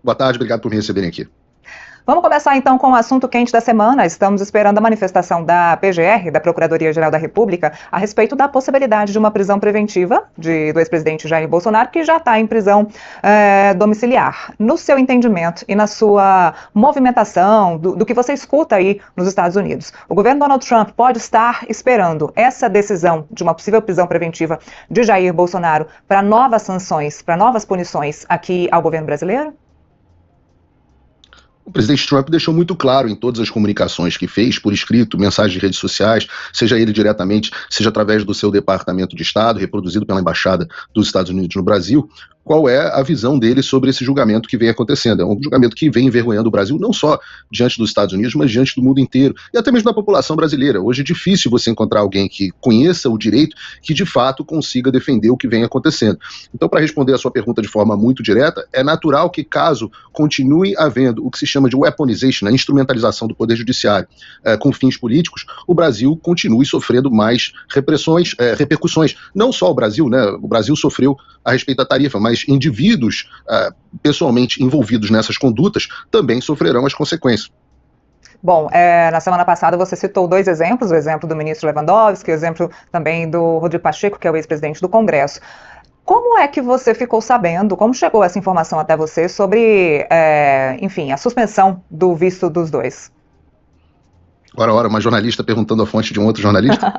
Boa tarde, obrigado por me receberem aqui. Vamos começar então com o assunto quente da semana. Estamos esperando a manifestação da PGR, da Procuradoria-Geral da República, a respeito da possibilidade de uma prisão preventiva do ex-presidente Jair Bolsonaro, que já está em prisão domiciliar. No seu entendimento e na sua movimentação, do que você escuta aí nos Estados Unidos, o governo Donald Trump pode estar esperando essa decisão de uma possível prisão preventiva de Jair Bolsonaro para novas sanções, para novas punições aqui ao governo brasileiro? O presidente Trump deixou muito claro em todas as comunicações que fez, por escrito, mensagens de redes sociais, seja ele diretamente, seja através do seu Departamento de Estado, reproduzido pela Embaixada dos Estados Unidos no Brasil, qual é a visão dele sobre esse julgamento que vem acontecendo. É um julgamento que vem envergonhando o Brasil, não só diante dos Estados Unidos, mas diante do mundo inteiro, e até mesmo da população brasileira. Hoje é difícil você encontrar alguém que conheça o direito, que de fato consiga defender o que vem acontecendo. Então, para responder a sua pergunta de forma muito direta, é natural que, caso continue havendo o que se chama de weaponization, a instrumentalização do poder judiciário com fins políticos, o Brasil continue sofrendo mais repercussões. Não só o Brasil, né? O Brasil sofreu a respeito da tarifa, mas indivíduos pessoalmente envolvidos nessas condutas também sofrerão as consequências. Bom, na semana passada você citou dois exemplos, o exemplo do ministro Lewandowski, o exemplo também do Rodrigo Pacheco, que é o ex-presidente do Congresso. Como é que você ficou sabendo, como chegou essa informação até você sobre, enfim, a suspensão do visto dos dois? Ora, uma jornalista perguntando a fonte de um outro jornalista?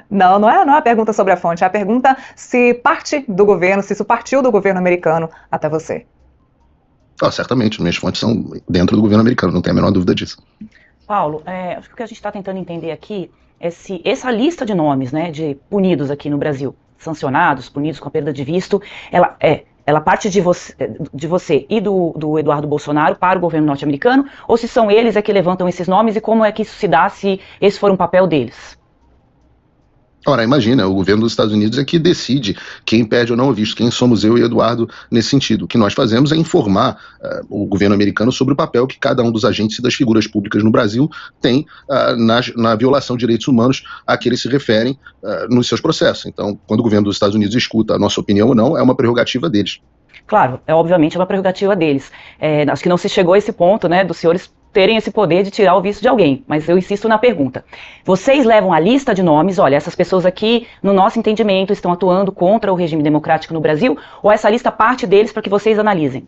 Não é a pergunta sobre a fonte, é a pergunta se parte do governo, se isso partiu do governo americano até você. Certamente, minhas fontes são dentro do governo americano, não tenho a menor dúvida disso. Paulo, acho que o que a gente está tentando entender aqui é se essa lista de nomes, né, de punidos aqui no Brasil, sancionados, punidos com a perda de visto, ela parte de você e do Eduardo Bolsonaro para o governo norte-americano, ou se são eles que levantam esses nomes e como é que isso se dá se esse for um papel deles? Ora, imagina, o governo dos Estados Unidos é que decide quem perde ou não o visto, quem somos eu e Eduardo nesse sentido. O que nós fazemos é informar o governo americano sobre o papel que cada um dos agentes e das figuras públicas no Brasil tem na violação de direitos humanos a que eles se referem nos seus processos. Então, quando o governo dos Estados Unidos escuta a nossa opinião ou não, é uma prerrogativa deles. Claro, obviamente é uma prerrogativa deles. Acho que não se chegou a esse ponto, né, dos senhores terem esse poder de tirar o visto de alguém, mas eu insisto na pergunta. Vocês levam a lista de nomes, olha, essas pessoas aqui, no nosso entendimento, estão atuando contra o regime democrático no Brasil, ou essa lista parte deles para que vocês analisem?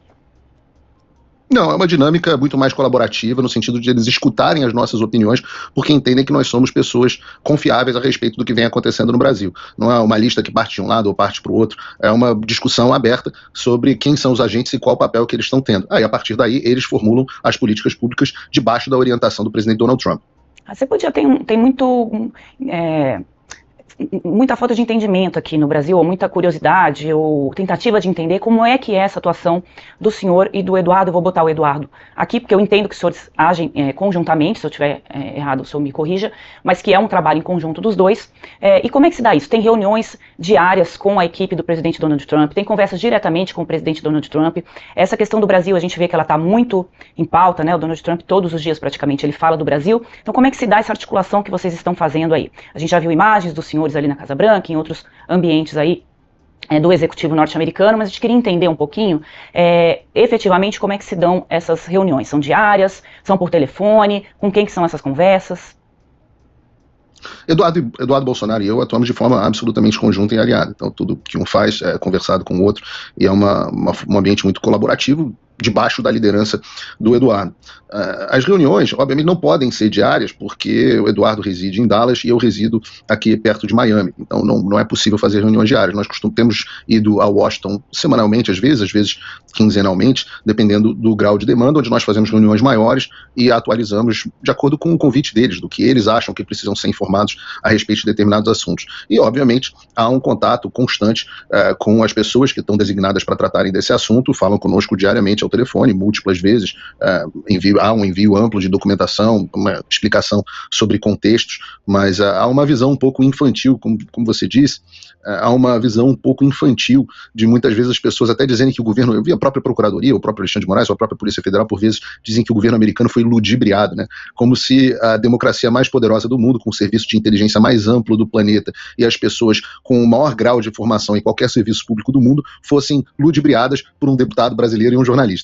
Não, é uma dinâmica muito mais colaborativa, no sentido de eles escutarem as nossas opiniões, porque entendem que nós somos pessoas confiáveis a respeito do que vem acontecendo no Brasil. Não é uma lista que parte de um lado ou parte para o outro, é uma discussão aberta sobre quem são os agentes e qual o papel que eles estão tendo. Aí, a partir daí, eles formulam as políticas públicas debaixo da orientação do presidente Donald Trump. Você podia ter muita falta de entendimento aqui no Brasil, ou muita curiosidade, ou tentativa de entender como é que é essa atuação do senhor e do Eduardo. Eu vou botar o Eduardo aqui, porque eu entendo que os senhores agem conjuntamente, se eu estiver errado, o senhor me corrija, mas que é um trabalho em conjunto dos dois. E como é que se dá isso? Tem reuniões diárias com a equipe do presidente Donald Trump, tem conversas diretamente com o presidente Donald Trump. Essa questão do Brasil, a gente vê que ela está muito em pauta, né? O Donald Trump, todos os dias praticamente, ele fala do Brasil. Então, como é que se dá essa articulação que vocês estão fazendo aí? A gente já viu imagens dos senhores ali na Casa Branca, em outros ambientes aí do executivo norte-americano, mas a gente queria entender um pouquinho efetivamente como é que se dão essas reuniões. São diárias? São por telefone? Com quem que são essas conversas? Eduardo Bolsonaro e eu atuamos de forma absolutamente conjunta e aliada. Então, tudo que um faz é conversado com o outro e é um ambiente muito colaborativo, debaixo da liderança do Eduardo. As reuniões, obviamente, não podem ser diárias, porque o Eduardo reside em Dallas e eu resido aqui perto de Miami. Então, não é possível fazer reuniões diárias. Nós temos ido a Washington semanalmente, às vezes quinzenalmente, dependendo do grau de demanda, onde nós fazemos reuniões maiores e atualizamos de acordo com o convite deles, do que eles acham que precisam ser informados a respeito de determinados assuntos. E, obviamente, há um contato constante com as pessoas que estão designadas para tratarem desse assunto, falam conosco diariamente ao telefone, múltiplas vezes, há um envio amplo de documentação, uma explicação sobre contextos, mas há uma visão um pouco infantil, como você disse, há uma visão um pouco infantil de muitas vezes as pessoas até dizerem que o governo, eu vi a própria Procuradoria, o próprio Alexandre de Moraes, ou a própria Polícia Federal, por vezes, dizem que o governo americano foi ludibriado, né? Como se a democracia mais poderosa do mundo, com o serviço de inteligência mais amplo do planeta e as pessoas com o maior grau de formação em qualquer serviço público do mundo, fossem ludibriadas por um deputado brasileiro e um jornalista.